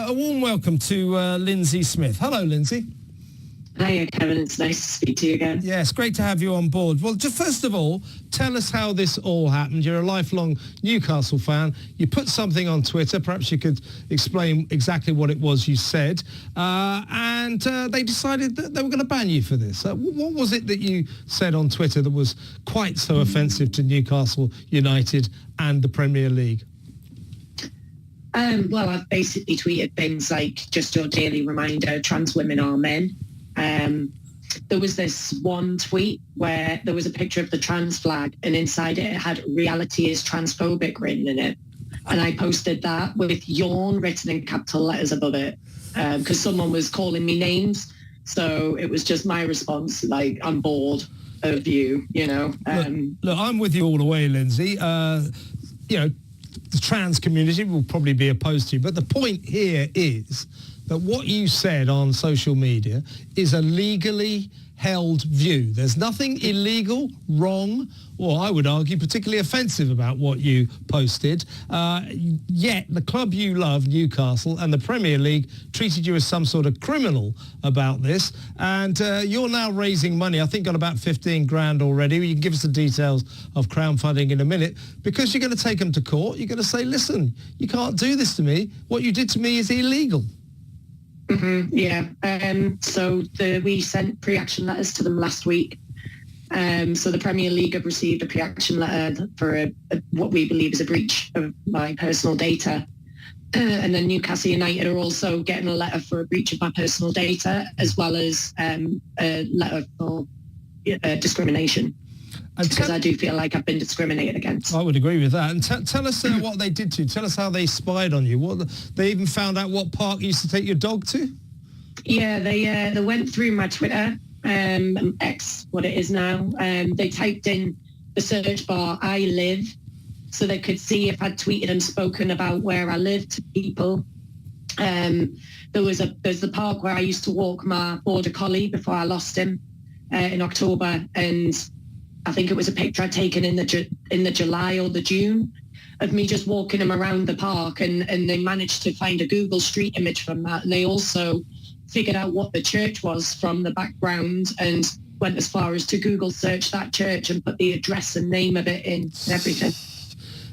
a warm welcome to Linzi Smith. Hello, Linzi. Hiya, Kevin. It's nice to speak to you again. Yes, great to have you on board. Well, just first of all, tell us how this all happened. You're a lifelong Newcastle fan. You put something on Twitter. Perhaps you could explain exactly what it was you said. And they decided that they were going to ban you for this. What was it that you said on Twitter that was quite so offensive to Newcastle United and the Premier League? Well, I've basically tweeted things like, just your daily reminder, trans women are men. There was this one tweet where there was a picture of the trans flag, and inside it had reality is transphobic written in it. And I posted that with yawn written in capital letters above it because someone was calling me names. So it was just my response, like, I'm bored of you, you know. Look, I'm with you all the way, Linzi. You know, the trans community will probably be opposed to you. But the point here is that what you said on social media is a legally held view. There's nothing illegal, wrong, or I would argue particularly offensive about what you posted. Yet the club you love, Newcastle, and the Premier League treated you as some sort of criminal about this. And you're now raising money. I think got about 15 grand already. You can give us the details of crowdfunding in a minute, because you're going to take them to court. You're going to say, listen, you can't do this to me. What you did to me is illegal. Mm-hmm, yeah. So we sent pre-action letters to them last week. So the Premier League have received a pre-action letter for what we believe is a breach of my personal data. And then Newcastle United are also getting a letter for a breach of my personal data, as well as a letter for discrimination. Because I do feel like I've been discriminated against. I would agree with that. And tell us what they did to you. Tell us how they spied on you. They even found out what park you used to take your dog to? Yeah, they went through my Twitter, X, what it is now. They typed in the search bar, I live, so they could see if I'd tweeted and spoken about where I lived to people. There's the park where I used to walk my border collie before I lost him in October, and I think it was a picture I'd taken in the July or the June of me just walking him around the park, and they managed to find a Google Street image from that, and they also figured out what the church was from the background and went as far as to Google search that church and put the address and name of it in and everything.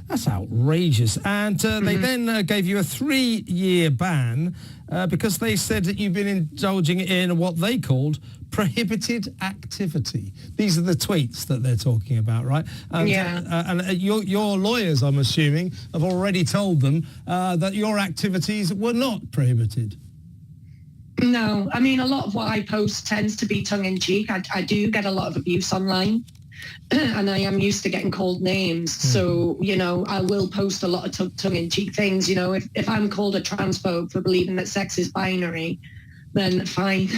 That's outrageous. And they then gave you a 3-year ban because they said that you've been indulging in what they called prohibited activity. These are the tweets that they're talking about, right? And, and your lawyers, I'm assuming, have already told them that your activities were not prohibited. No, I mean, a lot of what I post tends to be tongue-in-cheek. I do get a lot of abuse online. And I am used to getting called names. So, you know, I will post a lot of tongue-in-cheek things. You know, if I'm called a transphobe for believing that sex is binary, then fine.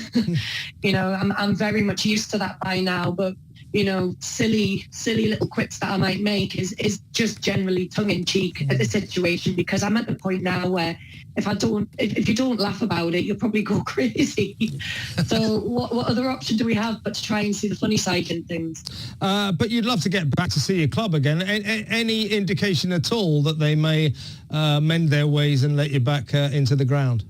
You know, I'm very much used to that by now. But, you know, silly little quips that I might make is just generally tongue-in-cheek at the situation, because I'm at the point now where if you don't laugh about it, you'll probably go crazy. So what other option do we have but to try and see the funny side in things? But you'd love to get back to see your club again. Any indication at all that they may mend their ways and let you back into the ground?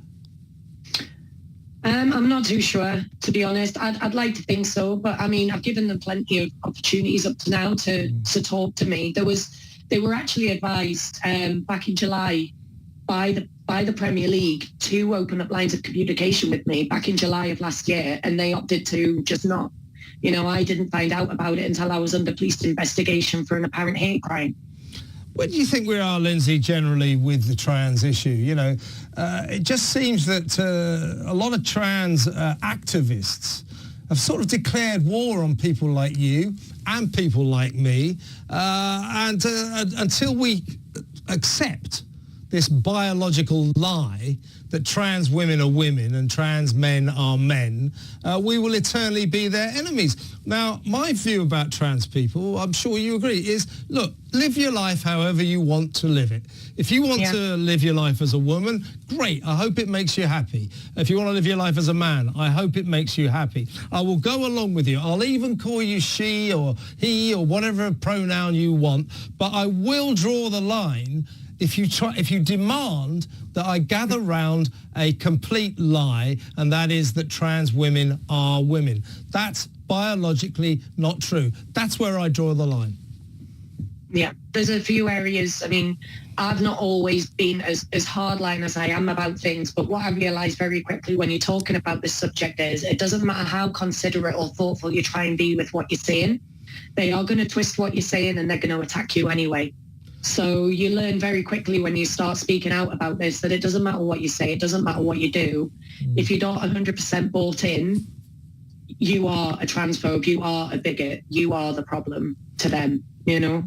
I'm not too sure, to be honest. I'd like to think so, but I mean, I've given them plenty of opportunities up to now to talk to me. They were actually advised back in July by the Premier League to open up lines of communication with me back in July of last year, and they opted to just not. You know, I didn't find out about it until I was under police investigation for an apparent hate crime. Where do you think we are, Linzi, generally with the trans issue? You know, it just seems that a lot of trans activists have sort of declared war on people like you and people like me, and until we accept this biological lie that trans women are women and trans men are men, we will eternally be their enemies. Now, my view about trans people, I'm sure you agree, is, look, live your life however you want to live it. If you want to live your life as a woman, great. I hope it makes you happy. If you want to live your life as a man, I hope it makes you happy. I will go along with you. I'll even call you she or he or whatever pronoun you want, but I will draw the line if you demand that I gather round a complete lie, and that is that trans women are women. That's biologically not true. That's where I draw the line. Yeah, there's a few areas. I mean, I've not always been as hardline as I am about things, but what I realised very quickly when you're talking about this subject is it doesn't matter how considerate or thoughtful you try and be with what you're saying. They are going to twist what you're saying and they're going to attack you anyway. So you learn very quickly when you start speaking out about this that it doesn't matter what you say, it doesn't matter what you do. If you're not 100% bought in, you are a transphobe, you are a bigot, you are the problem to them, you know?